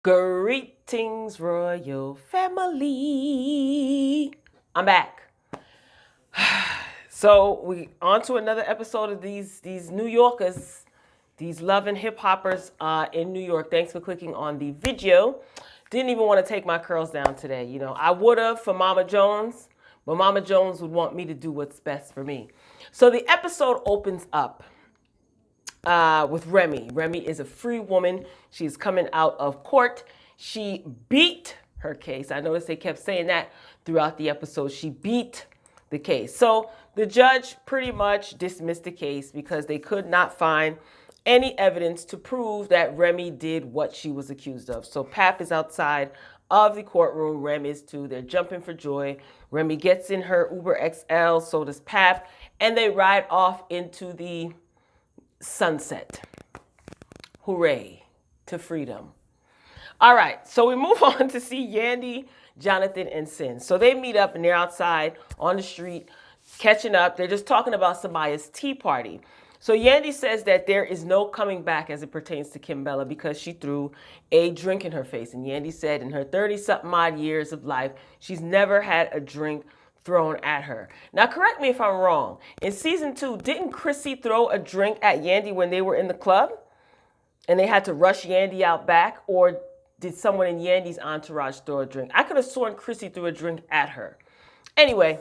Greetings, royal family. I'm back. So we on to another episode of these New Yorkers, these loving hip hoppers in New York. Thanks for clicking on the video. Didn't even want to take my curls down today. You know, I would have for Mama Jones, but Mama Jones would want me to do what's best for me. So the episode opens up with Remy. Remy is a free woman. She's coming out of court. She beat her case. I noticed they kept saying that throughout the episode. She beat the case. So the judge pretty much dismissed the case because they could not find any evidence to prove that Remy did what she was accused of. So Pap is outside of the courtroom. Remy is too. They're jumping for joy. Remy gets in her Uber XL, so does Pap, and they ride off into the sunset. Hooray to freedom. All right, so we move on to see Yandy, Jonathan, and Sin. So they meet up and they're outside on the street catching up. They're just talking about Samaya's tea party. So Yandy says that there is no coming back as it pertains to Kimbella because she threw a drink in her face. And Yandy said in her 30-something odd years of life, she's never had a drink thrown at her. Now, correct me if I'm wrong. In season 2, didn't Chrissy throw a drink at Yandy when they were in the club? And they had to rush Yandy out back? Or did someone in Yandy's entourage throw a drink? I could have sworn Chrissy threw a drink at her. Anyway,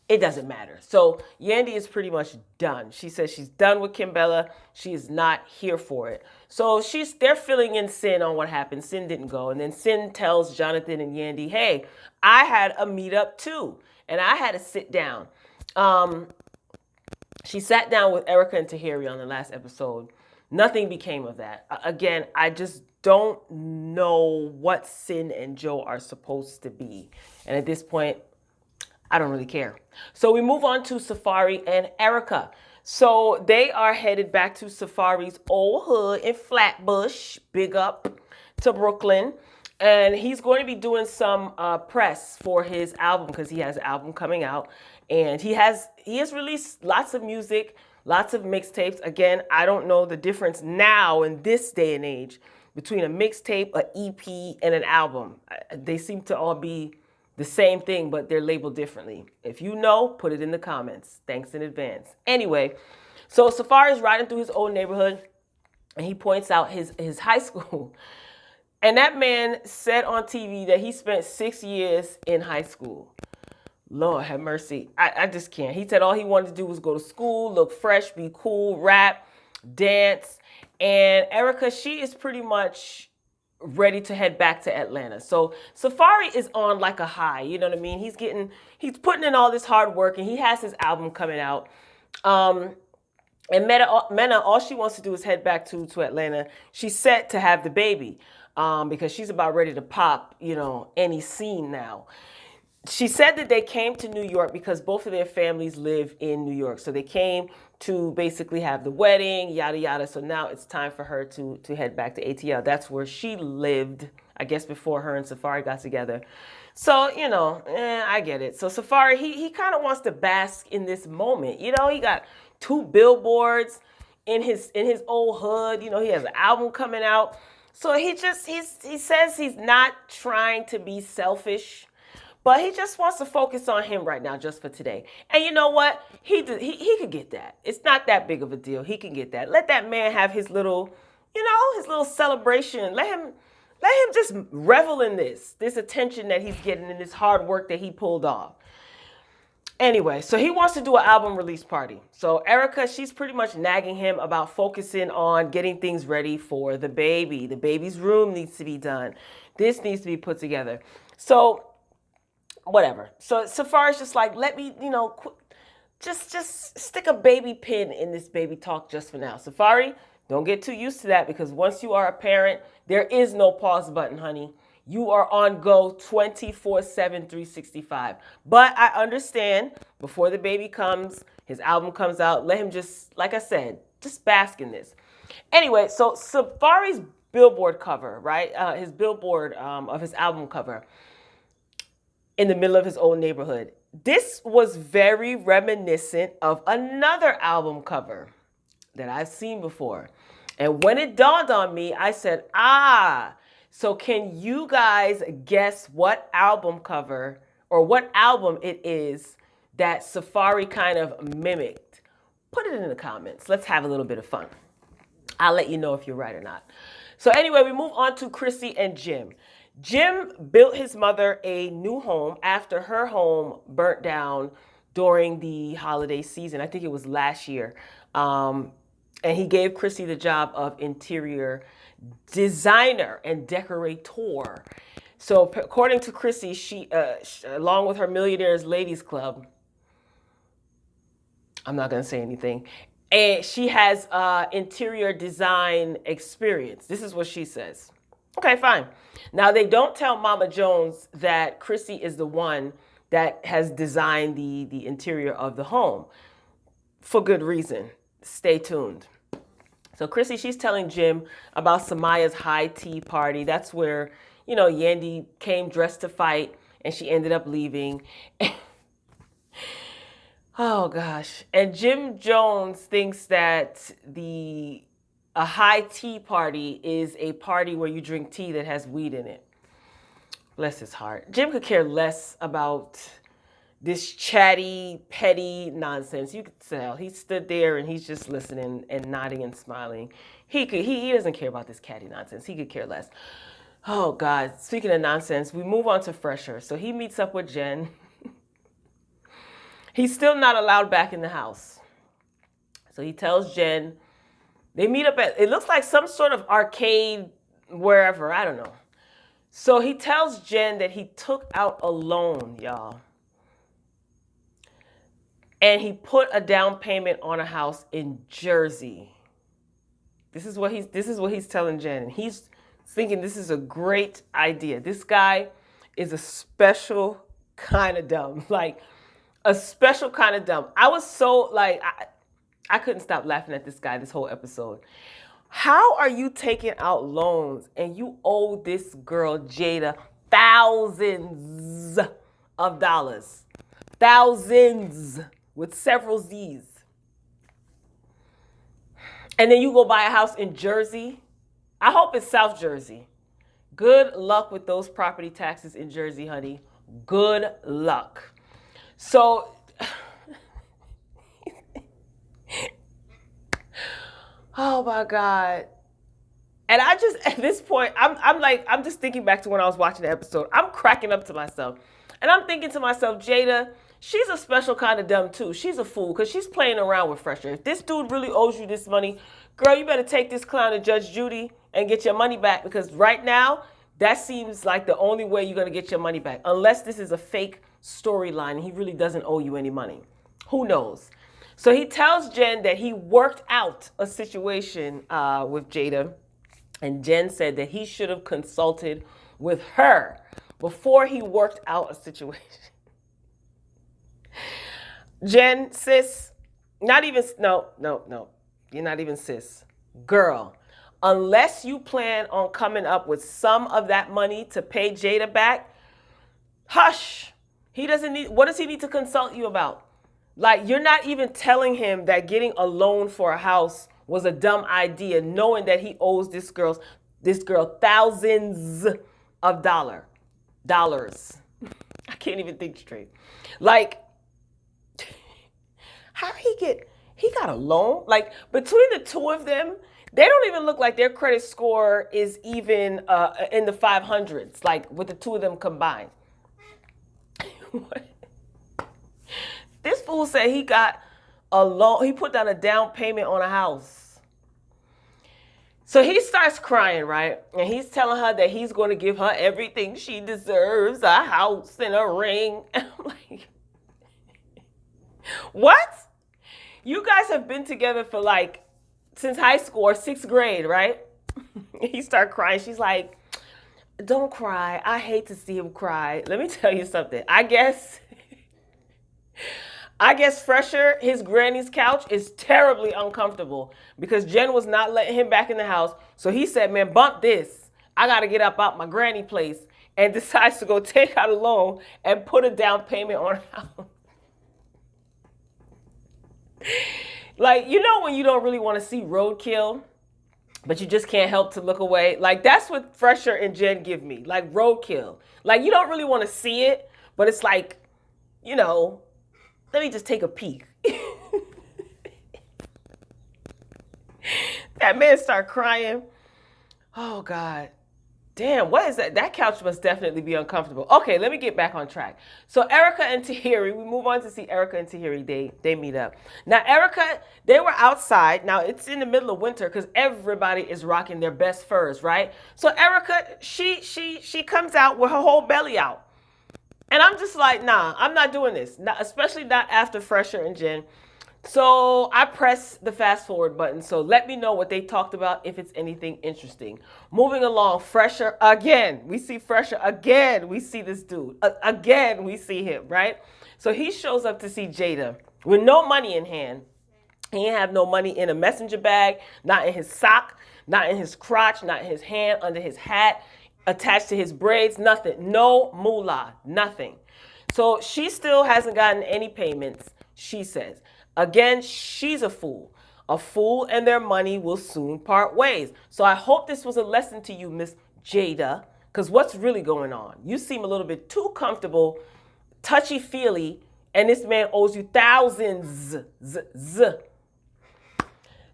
it doesn't matter. So Yandy is pretty much done. She says she's done with Kimbella. She is not here for it. So they're filling in Sin on what happened. Sin didn't go. And then Sin tells Jonathan and Yandy, hey, I had a meetup too. And I had to sit down. She sat down with Erica and Tahiri on the last episode. Nothing became of that. Again, I just don't know what Sin and Joe are supposed to be. And at this point, I don't really care. So we move on to Safari and Erica. So they are headed back to Safari's old hood in Flatbush. Big up to Brooklyn. And he's going to be doing some press for his album because he has an album coming out. And he has released lots of music, lots of mixtapes. Again, I don't know the difference now in this day and age between a mixtape, an EP, and an album. They seem to all be the same thing, but they're labeled differently. If you know, put it in the comments. Thanks in advance. Anyway, so Safari's riding through his old neighborhood, and he points out his high school. And that man said on TV that he spent 6 years in high school. Lord have mercy. I just can't. He said all he wanted to do was go to school, look fresh, be cool, rap, dance. And Erica, she is pretty much ready to head back to Atlanta. So Safari is on like a high, you know what I mean? He's putting in all this hard work and he has his album coming out. And Mena, all she wants to do is head back to Atlanta. She's set to have the baby because she's about ready to pop, you know, any scene now. She said that they came to New York because both of their families live in New York. So they came to basically have the wedding, yada, yada. So now it's time for her to head back to ATL. That's where she lived, I guess, before her and Safari got together. So, you know, I get it. So Safari, he kind of wants to bask in this moment. You know, he got 2 billboards in his old hood. You know, he has an album coming out. So he says he's not trying to be selfish. But he just wants to focus on him right now, just for today. And you know what? He could get that. It's not that big of a deal. He can get that. Let that man have his little, you know, his little celebration. Let him just revel in this attention that he's getting and this hard work that he pulled off. Anyway, so he wants to do an album release party. So Erica, she's pretty much nagging him about focusing on getting things ready for the baby. The baby's room needs to be done. This needs to be put together. So whatever. So Safari's just like, let me, you know, just stick a baby pin in this baby talk just for now. Safari, don't get too used to that because once you are a parent, there is no pause button, honey. You are on go 24/7, 365. But I understand before the baby comes, his album comes out, let him just, like I said, just bask in this. Anyway, so Safari's billboard cover, right? His billboard of his album cover in the middle of his old neighborhood. This was very reminiscent of another album cover that I've seen before. And when it dawned on me, I said, So can you guys guess what album cover or what album it is that Safari kind of mimicked? Put it in the comments. Let's have a little bit of fun. I'll let you know if you're right or not. So anyway, we move on to Chrissy and Jim. Jim built his mother a new home after her home burnt down during the holiday season. I think it was last year. And he gave Chrissy the job of interior designer and decorator. So according to Chrissy, she, along with her Millionaires Ladies Club, I'm not going to say anything, and she has interior design experience. This is what she says. Okay, fine. Now, they don't tell Mama Jones that Chrissy is the one that has designed the interior of the home, for good reason. Stay tuned. So Chrissy, she's telling Jim about Samaya's high tea party. That's where, you know, Yandy came dressed to fight and she ended up leaving. Oh gosh. And Jim Jones thinks that a high tea party is a party where you drink tea that has weed in it. Bless his heart. Jim could care less about this chatty, petty nonsense. You could tell. He stood there and he's just listening and nodding and smiling. He doesn't care about this catty nonsense. He could care less. Oh God. Speaking of nonsense, we move on to Fresher. So he meets up with Jen. He's still not allowed back in the house. So he tells Jen, they meet up at, it looks like some sort of arcade wherever, I don't know. So he tells Jen that he took out a loan, y'all. And he put a down payment on a house in Jersey. This is what he's telling Jen. And he's thinking this is a great idea. This guy is a special kind of dumb. Like, a special kind of dumb. I was so, like, I couldn't stop laughing at this guy this whole episode. How are you taking out loans and you owe this girl, Jada, thousands of dollars? Thousands with several Z's. And then you go buy a house in Jersey? I hope it's South Jersey. Good luck with those property taxes in Jersey, honey. Good luck. So, oh my God. And I just, at this point, I'm just thinking back to when I was watching the episode. I'm cracking up to myself. And I'm thinking to myself, Jada, she's a special kind of dumb too. She's a fool because she's playing around with Fresher. If this dude really owes you this money, girl, you better take this clown to Judge Judy and get your money back, because right now, that seems like the only way you're going to get your money back. Unless this is a fake storyline and he really doesn't owe you any money. Who knows? So he tells Jen that he worked out a situation with Jada. And Jen said that he should have consulted with her before he worked out a situation. Jen, sis, not even, no. You're not even sis. Girl, unless you plan on coming up with some of that money to pay Jada back, hush. He doesn't need, what does he need to consult you about? Like, you're not even telling him that getting a loan for a house was a dumb idea, knowing that he owes this girl thousands of dollars. I can't even think straight. Like, how he got a loan? Like, between the two of them, they don't even look like their credit score is even in the 500s, like with the two of them combined. What? This fool said he got a loan. He put down a down payment on a house. So he starts crying, right? And he's telling her that he's going to give her everything she deserves, a house and a ring. And I'm like, what? You guys have been together for like, since high school or 6th grade, right? He started crying. She's like, don't cry. I hate to see him cry. Let me tell you something. I guess Fresher, his granny's couch is terribly uncomfortable because Jen was not letting him back in the house. So he said, man, bump this. I got to get up out my granny place, and decides to go take out a loan and put a down payment on a house. Like, you know when you don't really want to see roadkill but you just can't help to look away. Like, that's what Fresher and Jen give me, like roadkill. Like, you don't really want to see it, but it's like, you know, let me just take a peek. That man start crying. Oh God. Damn, what is that? That couch must definitely be uncomfortable. Okay, let me get back on track. So Erica and Tahiri, we move on to see Erica and Tahiri. They meet up. Now Erica, they were outside. Now it's in the middle of winter because everybody is rocking their best furs, right? So Erica, she comes out with her whole belly out. And I'm just like, nah, I'm not doing this. Not, especially not after Fresher and Jen. So I press the fast forward button. So let me know what they talked about if it's anything interesting. Moving along, Fresher again. We see Fresher again. We see this dude. Again, we see him, right? So he shows up to see Jada with no money in hand. He didn't have no money in a messenger bag, not in his sock, not in his crotch, not in his hand, under his hat, attached to his braids, nothing. No moolah, nothing. So she still hasn't gotten any payments, she says. Again, she's a fool. A fool and their money will soon part ways. So I hope this was a lesson to you, Miss Jada, because what's really going on? You seem a little bit too comfortable, touchy-feely, and this man owes you thousands.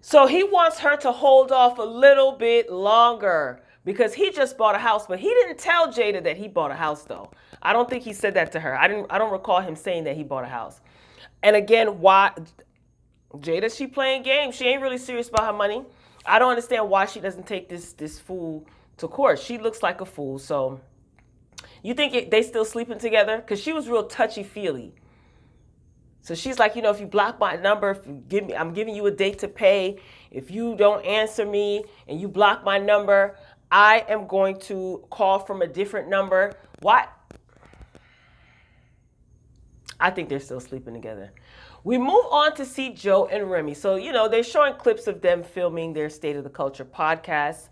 So he wants her to hold off a little bit longer because he just bought a house, but he didn't tell Jada that he bought a house, though. I don't think he said that to her. I don't recall him saying that he bought a house. And again, why Jada, she playing games. She ain't really serious about her money. I don't understand why she doesn't take this fool to court. She looks like a fool. So you think they still sleeping together? Because she was real touchy-feely. So she's like, you know, if you block my number, if you give me, I'm giving you a date to pay. If you don't answer me and you block my number, I am going to call from a different number. Why? I think they're still sleeping together. We move on to see Joe and Remy. So, you know, they're showing clips of them filming their State of the Culture podcast.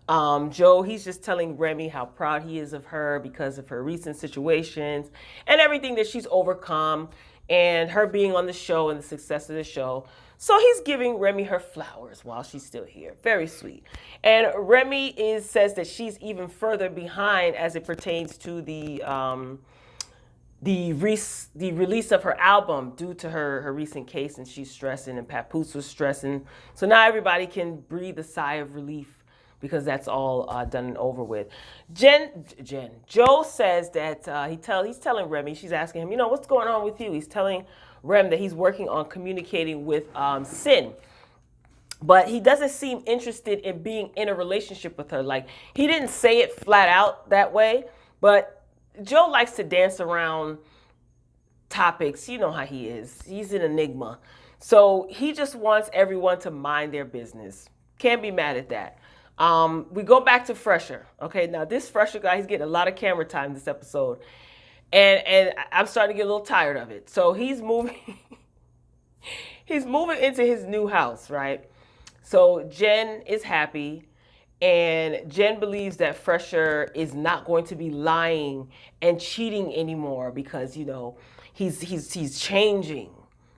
Joe, he's just telling Remy how proud he is of her because of her recent situations and everything that she's overcome and her being on the show and the success of the show. So he's giving Remy her flowers while she's still here. Very sweet. And Remy says that she's even further behind as it pertains to the release of her album due to her recent case, and she's stressing, and Papoose was stressing. So now everybody can breathe a sigh of relief because that's all done and over with. Joe says that he's telling Remy, she's asking him, you know, what's going on with you? He's telling Rem that he's working on communicating with Sin. But he doesn't seem interested in being in a relationship with her. Like, he didn't say it flat out that way, but Joe likes to dance around topics. You know how he is. He's an enigma. So he just wants everyone to mind their business. Can't be mad at that. We go back to Fresher. Okay, now this Fresher guy, he's getting a lot of camera time this episode. And I'm starting to get a little tired of it. So he's moving he's moving into his new house, right? So Jen is happy. And Jen believes that Fresher is not going to be lying and cheating anymore because, you know, he's changing.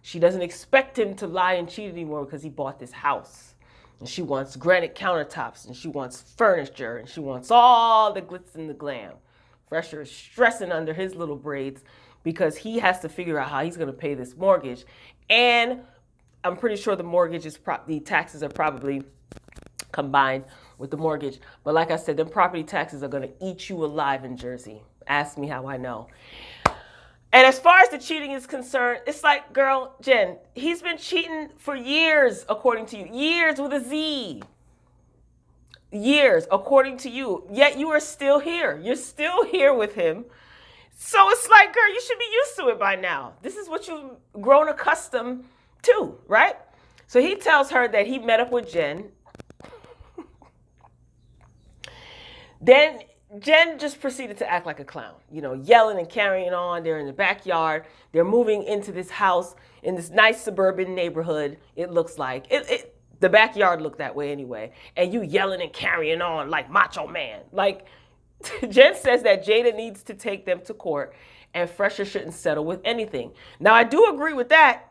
She doesn't expect him to lie and cheat anymore because he bought this house. And she wants granite countertops, and she wants furniture, and she wants all the glitz and the glam. Fresher is stressing under his little braids because he has to figure out how he's going to pay this mortgage. And I'm pretty sure the mortgage is the taxes are probably combined with the mortgage. But like I said, them property taxes are going to eat you alive in Jersey. Ask me how I know. And as far as the cheating is concerned, it's like, girl, Jen, he's been cheating for years, according to you. Years with a Z. Years, according to you. Yet you are still here. You're still here with him. So it's like, girl, you should be used to it by now. This is what you've grown accustomed to, right? So he tells her that he met up with Jen. Then Jen just proceeded to act like a clown, you know, yelling and carrying on. They're in the backyard. They're moving into this house in this nice suburban neighborhood. It looks like the backyard looked that way anyway. And you yelling and carrying on like Macho Man. Like, Jen says that Jada needs to take them to court and Fresher shouldn't settle with anything. Now, I do agree with that.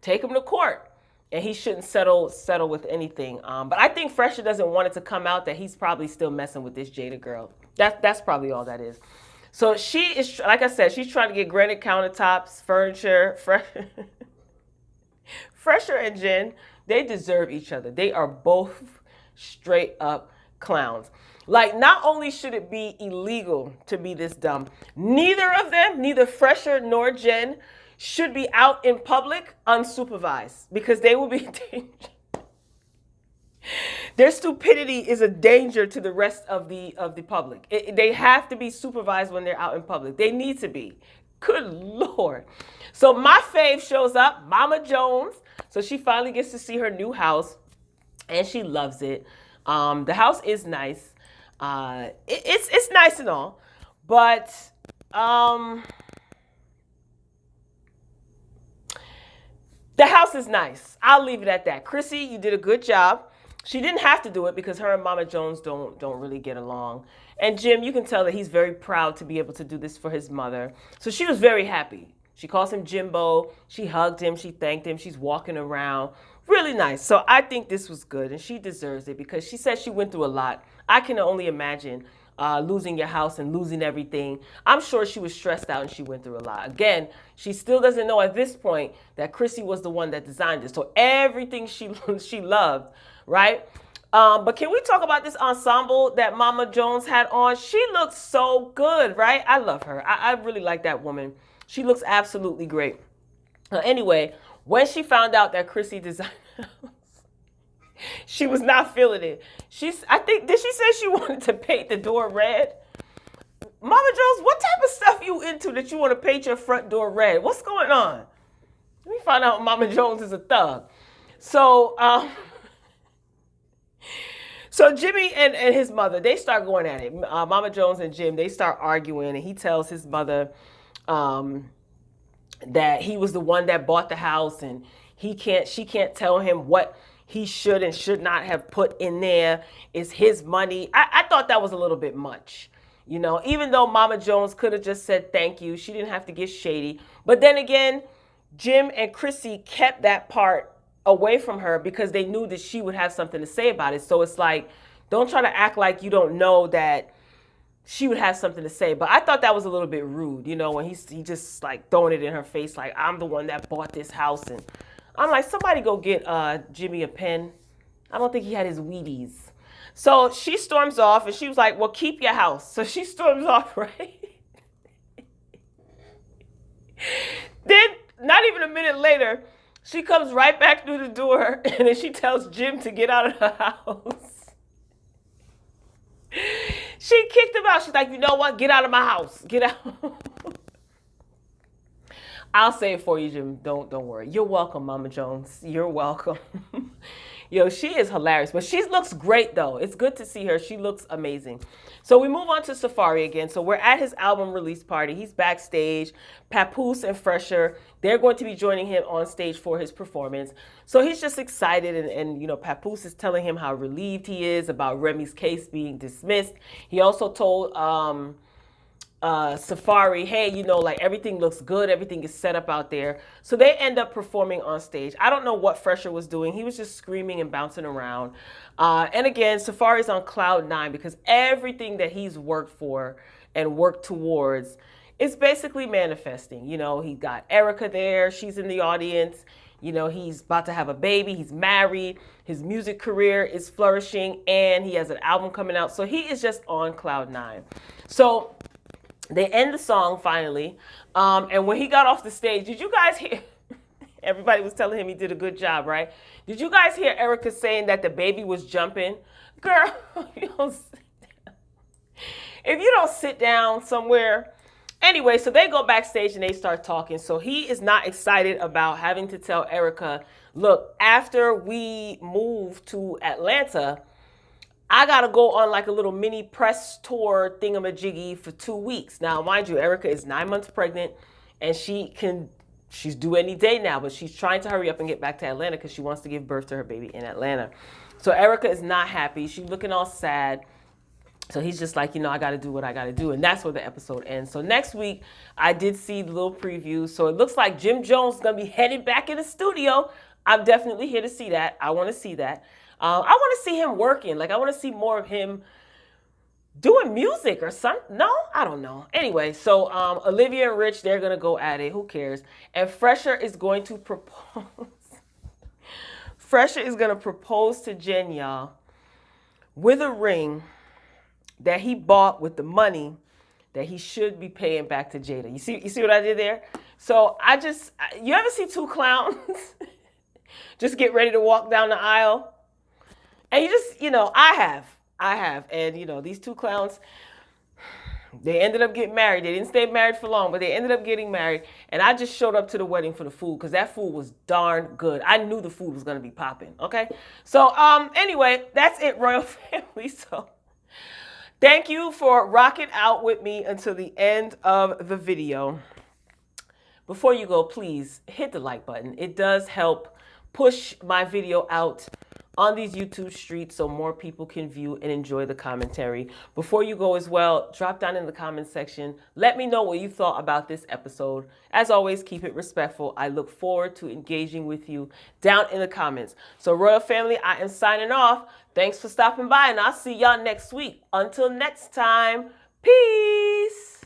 Take them to court. and he shouldn't settle with anything. But I think Fresher doesn't want it to come out that he's probably still messing with this Jada girl. That's probably all that is. So she is, like I said, she's trying to get granite countertops, furniture, Fresher and Jen. They deserve each other. They are both straight up clowns. Like, not only should it be illegal to be this dumb, neither of them, neither Fresher nor Jen, should be out in public unsupervised because they will be dangerous. Their stupidity is a danger to the rest of the public. They have to be supervised when they're out in public. They need to be. Good Lord. So my fave shows up, Mama Jones. So she finally gets to see her new house, and she loves it. The house is nice. It's nice and all, but the house is nice. I'll leave it at that. Chrissy, you did a good job. She didn't have to do it because her and Mama Jones don't really get along. And Jim, you can tell that he's very proud to be able to do this for his mother. So she was very happy. She calls him Jimbo. She hugged him. She thanked him. She's walking around. Really nice. So I think this was good, and she deserves it because she said she went through a lot. I can only imagine losing your house and losing everything. I'm sure she was stressed out and she went through a lot. Again, she still doesn't know at this point that Chrissy was the one that designed it. So everything she loved, right? But can we talk about this ensemble that Mama Jones had on? She looks so good, right? I love her. I really like that woman. She looks absolutely great. Anyway, when she found out that Chrissy designed the house, she was not feeling it. I think, did she say she wanted to paint the door red? Mama Jones, what type of stuff you into that you want to paint your front door red? What's going on? Let me find out Mama Jones is a thug. So, so Jimmy and his mother, they start going at it. Mama Jones and Jim, they start arguing, and he tells his mother that he was the one that bought the house, and she can't tell him what he should and should not have put in there. It's his money. I thought that was a little bit much. You know, even though Mama Jones could have just said thank you, she didn't have to get shady. But then again, Jim and Chrissy kept that part away from her because they knew that she would have something to say about it. So it's like, don't try to act like you don't know that she would have something to say. But I thought that was a little bit rude, you know, when he just like throwing it in her face like, I'm the one that bought this house. And I'm like, somebody go get Jimmy a pen. I don't think he had his Wheaties. So she storms off, and she was like, well, keep your house. So she storms off, right? Then, not even a minute later, she comes right back through the door, and then she tells Jim to get out of the house. She kicked him out. She's like, you know what? Get out of my house. Get out. I'll say it for you, Jim. Don't worry. You're welcome, Mama Jones. You're welcome. Yo, she is hilarious. But she looks great, though. It's good to see her. She looks amazing. So we move on to Safari again. So we're at his album release party. He's backstage. Papoose and Fresher, they're going to be joining him on stage for his performance. So he's just excited. And you know, Papoose is telling him how relieved he is about Remy's case being dismissed. He also told Safari, hey, you know, like everything looks good, everything is set up out there. So they end up performing on stage. I don't know what Fresher was doing. He was just screaming and bouncing around. And again, Safari's on cloud 9 because everything that he's worked for and worked towards is basically manifesting. You know, he got Erica there. She's in the audience. You know, he's about to have a baby. He's married. His music career is flourishing, and he has an album coming out. So he is just on cloud 9. So they end the song finally. And when he got off the stage, did you guys hear? Everybody was telling him he did a good job, right? Did you guys hear Erica saying that the baby was jumping? Girl, you don't sit down. If you don't sit down somewhere. Anyway, so they go backstage and they start talking. So he is not excited about having to tell Erica, look, after we move to Atlanta, I got to go on like a little mini press tour thingamajiggy for 2 weeks. Now, mind you, Erica is 9 months pregnant, and she's due any day now, but she's trying to hurry up and get back to Atlanta because she wants to give birth to her baby in Atlanta. So Erica is not happy. She's looking all sad. So he's just like, you know, I got to do what I got to do. And that's where the episode ends. So next week, I did see the little preview. So it looks like Jim Jones is going to be headed back in the studio. I'm definitely here to see that. I want to see that. I want to see him working. Like, I want to see more of him doing music or something. No, I don't know. Anyway, so Olivia and Rich, they're gonna go at it. Who cares? And Fresher is going to propose. Fresher is gonna propose to Jen, y'all, with a ring that he bought with the money that he should be paying back to Jada. You see what I did there? So you ever see two clowns just get ready to walk down the aisle? And you just, I have. And, these two clowns, they ended up getting married. They didn't stay married for long, but they ended up getting married. And I just showed up to the wedding for the food because that food was darn good. I knew the food was going to be popping, okay? So, anyway, that's it, Royal Family. So, thank you for rocking out with me until the end of the video. Before you go, please hit the like button. It does help push my video out on these YouTube streets so more people can view and enjoy the commentary. Before you go as well, drop down in the comment section. Let me know what you thought about this episode. As always, keep it respectful. I look forward to engaging with you down in the comments. So Royal Family, I am signing off. Thanks for stopping by, and I'll see y'all next week. Until next time, peace.